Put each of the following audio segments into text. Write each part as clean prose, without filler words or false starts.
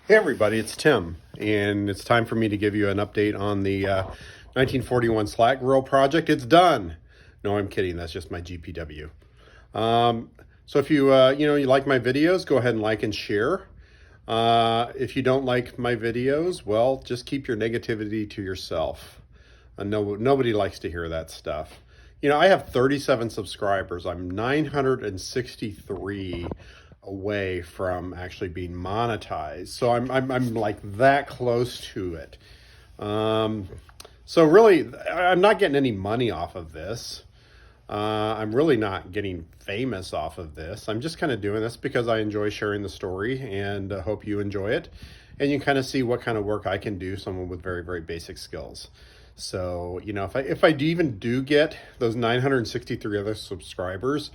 Hey everybody, it's Tim, and it's time for me to give you an update on the 1941 Slat Grill project. It's done. No, I'm kidding. That's just my GPW. So if you you like my videos, go ahead and like and share. If you don't like my videos, well, just keep your negativity to yourself. Nobody likes to hear that stuff. I have 37 subscribers. I'm 963 away from actually being monetized, so I'm like that close to it. So really, I'm not getting any money off of this. I'm really not getting famous off of this. I'm just kind of doing this because I enjoy sharing the story, and hope you enjoy it, and you kind of see what kind of work I can do, someone with very, very basic skills. So, if I even do get those 963 other subscribers,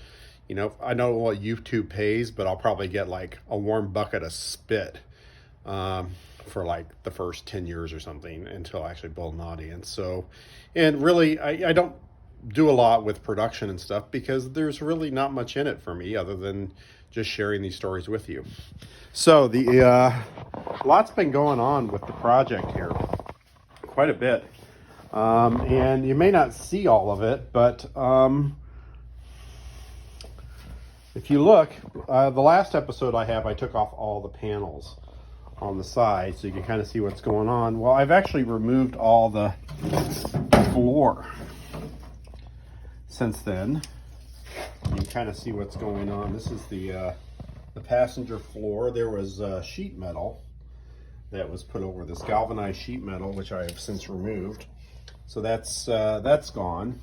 I know what YouTube pays, but I'll probably get like a warm bucket of spit for like the first 10 years or something until I actually build an audience. So, and really, I don't do a lot with production and stuff because there's really not much in it for me other than just sharing these stories with you. So lot's been going on with the project here, quite a bit. And you may not see all of it, but if you look, the last episode I took off all the panels on the side so you can kind of see what's going on. Well, I've actually removed all the floor since then. You can kind of see what's going on. This is the passenger floor. There was sheet metal that was put over this galvanized sheet metal, which I have since removed. So that's gone.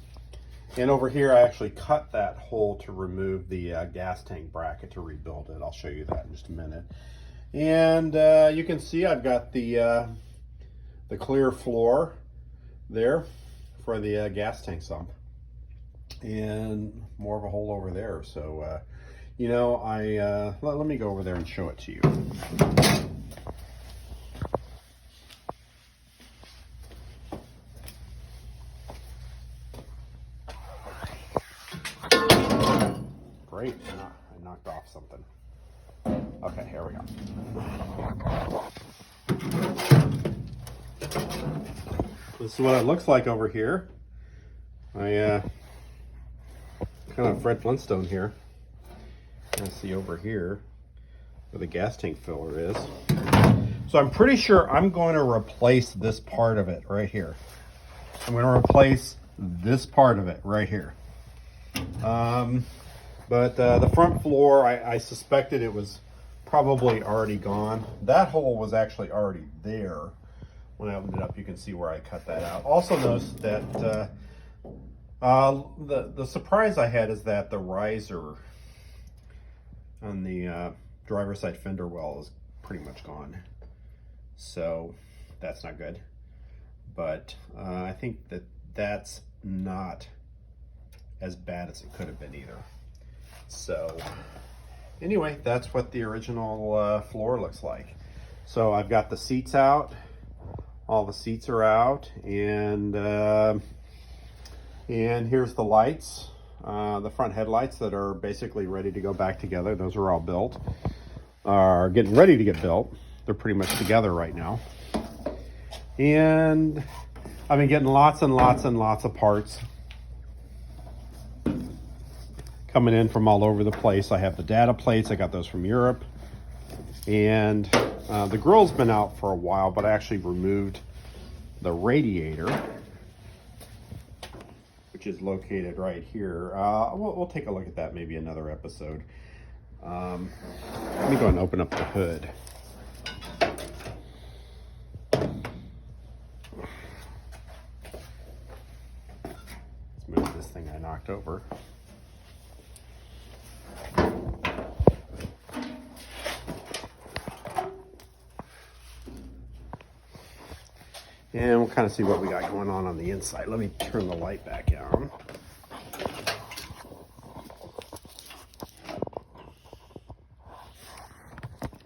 And over here, I actually cut that hole to remove the gas tank bracket to rebuild it. I'll show you that in just a minute. And you can see I've got the clear floor there for the gas tank sump, and more of a hole over there. So, let me go over there and show it to you. Great, I knocked off something. Okay, here we go. This is what it looks like over here. I kind of Fred Flintstone here. You can see over here where the gas tank filler is. So I'm pretty sure I'm going to replace this part of it right here. I'm going to replace this part of it right here. But the front floor, I suspected it was probably already gone. That hole was actually already there. When I opened it up, you can see where I cut that out. Also notice that the surprise I had is that the riser on the driver's side fender well is pretty much gone. So that's not good. But I think that's not as bad as it could have been either. So anyway, that's what the original floor looks like. So I've got the seats out. All the seats are out, and here's the lights, the front headlights that are basically ready to go back together. Those are all built, are getting ready to get built. They're pretty much together right now. And I've been getting lots and lots and lots of parts coming in from all over the place. I have the data plates. I got those from Europe. And the grill's been out for a while, but I actually removed the radiator, which is located right here. We'll take a look at that maybe another episode. Let me go and open up the hood. Let's move this thing I knocked over. And we'll kind of see what we got going on the inside. Let me turn the light back on.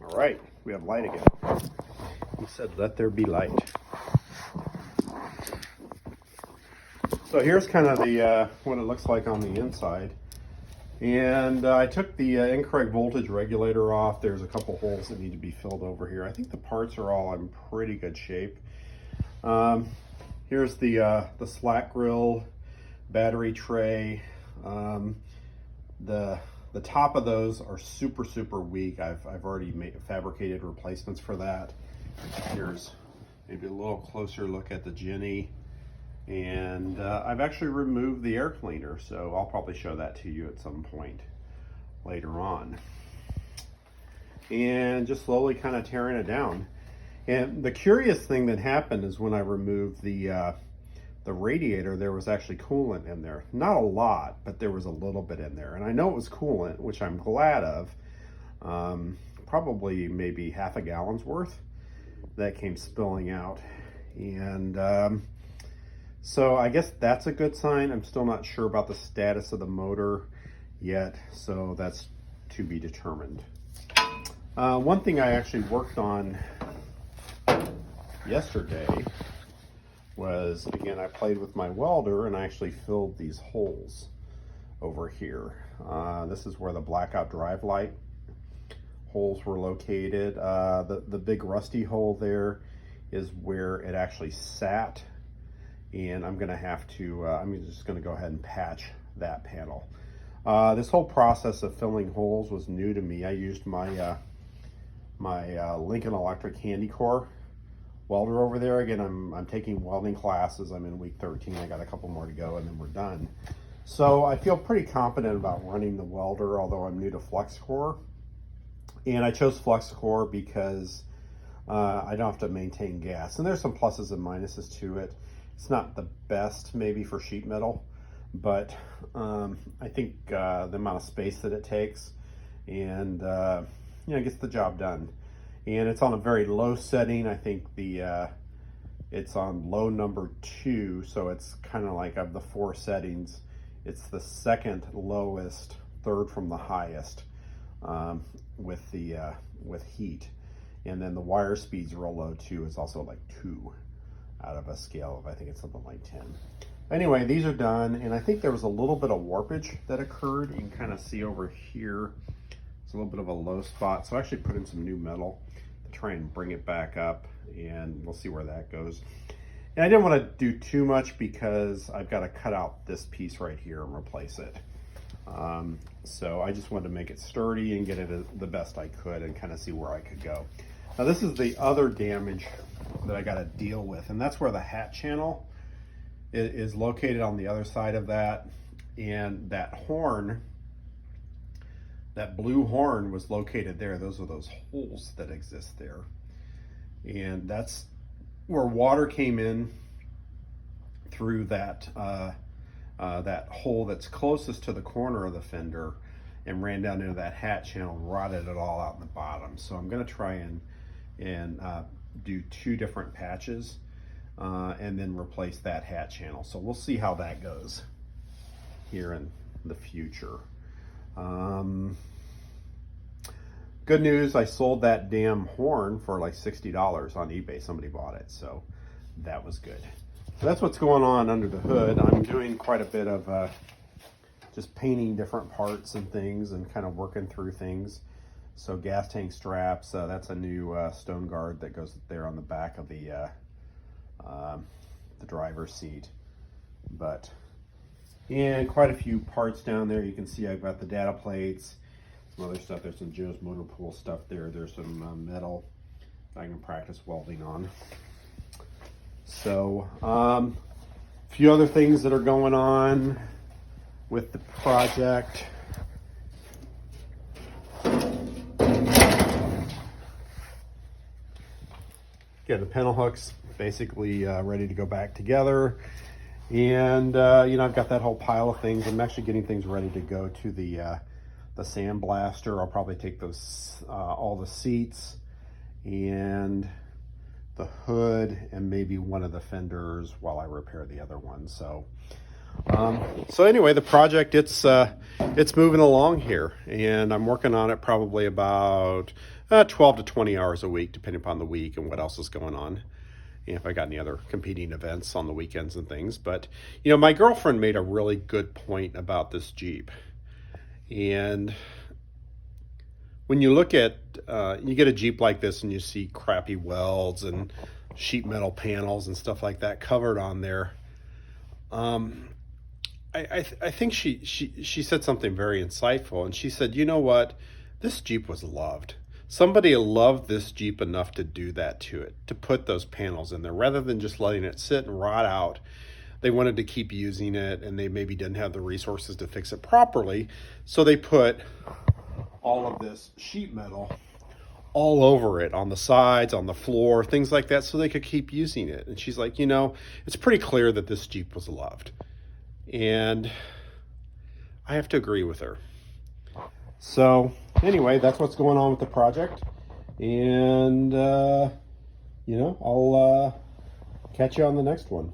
All right, we have light again. He said, "Let there be light." So here's kind of the what it looks like on the inside. And I took the incorrect voltage regulator off. There's a couple holes that need to be filled over here. I think the parts are all in pretty good shape. Here's the Slat grill, battery tray. The top of those are super weak. I've already fabricated replacements for that. Here's maybe a little closer look at the Jenny. And I've actually removed the air cleaner, so I'll probably show that to you at some point later on. And just slowly kind of tearing it down. And the curious thing that happened is when I removed the radiator, there was actually coolant in there. Not a lot, but there was a little bit in there. And I know it was coolant, which I'm glad of. Probably maybe half a gallon's worth that came spilling out. And so I guess that's a good sign. I'm still not sure about the status of the motor yet, so that's to be determined. One thing I actually worked on yesterday was, again, I played with my welder and I actually filled these holes over here. This is where the blackout drive light holes were located. The big rusty hole there is where it actually sat, and I'm gonna have to, I'm just gonna go ahead and patch that panel. This whole process of filling holes was new to me. I used my Lincoln Electric Handy Core welder over there. Again, I'm taking welding classes. I'm in week 13. I got a couple more to go and then we're done. So I feel pretty confident about running the welder, although I'm new to Flex Core. And I chose Flex Core because I don't have to maintain gas. And there's some pluses and minuses to it. It's not the best maybe for sheet metal, but I think the amount of space that it takes and it gets the job done. And it's on a very low setting. I think it's on low number 2, so it's kind of like, of the 4 settings, it's the second lowest, third from the highest with heat. And then the wire speed's real low too. It's also like 2 out of a scale of, I think it's something like 10. Anyway, these are done, and I think there was a little bit of warpage that occurred. You can kind of see over here, it's a little bit of a low spot. So I actually put in some new metal to try and bring it back up, and we'll see where that goes. And I didn't want to do too much because I've got to cut out this piece right here and replace it. So I just wanted to make it sturdy and get it the best I could and kind of see where I could go. Now this is the other damage that I got to deal with, and that's where the hat channel is located on the other side of that. And that horn, that blue horn, was located there. Those are those holes that exist there. And that's where water came in through that that hole that's closest to the corner of the fender and ran down into that hat channel and rotted it all out in the bottom. So I'm going to try and do 2 different patches and then replace that hat channel. So we'll see how that goes here in the future. Good news, I sold that damn horn for like $60 on eBay. Somebody bought it, so that was good. So that's what's going on under the hood. I'm doing quite a bit of just painting different parts and things and kind of working through things. So gas tank straps, that's a new stone guard that goes there on the back of the driver's seat. And quite a few parts down there. You can see I've got the data plates, some other stuff. There's some Joe's Motor Pool stuff there. There's some metal I can practice welding on. So a few other things that are going on with the project. Yeah, the panel hooks basically ready to go back together. And I've got that whole pile of things. I'm actually getting things ready to go to the sandblaster. I'll probably take those all the seats and the hood and maybe one of the fenders while I repair the other one. So anyway, the project, it's moving along here, and I'm working on it probably about 12 to 20 hours a week, depending upon the week and what else is going on. And if I got any other competing events on the weekends and things. But, my girlfriend made a really good point about this Jeep. And when you look at, you get a Jeep like this and you see crappy welds and sheet metal panels and stuff like that covered on there. I think she said something very insightful, and she said, you know what, this Jeep was loved. Somebody loved this Jeep enough to do that to it, to put those panels in there rather than just letting it sit and rot out. They wanted to keep using it, and they maybe didn't have the resources to fix it properly, so they put all of this sheet metal all over it, on the sides, on the floor, things like that, so they could keep using it. And she's like, you know, it's pretty clear that this Jeep was loved. And I have to agree with her. So anyway, that's what's going on with the project. And, you know, I'll catch you on the next one.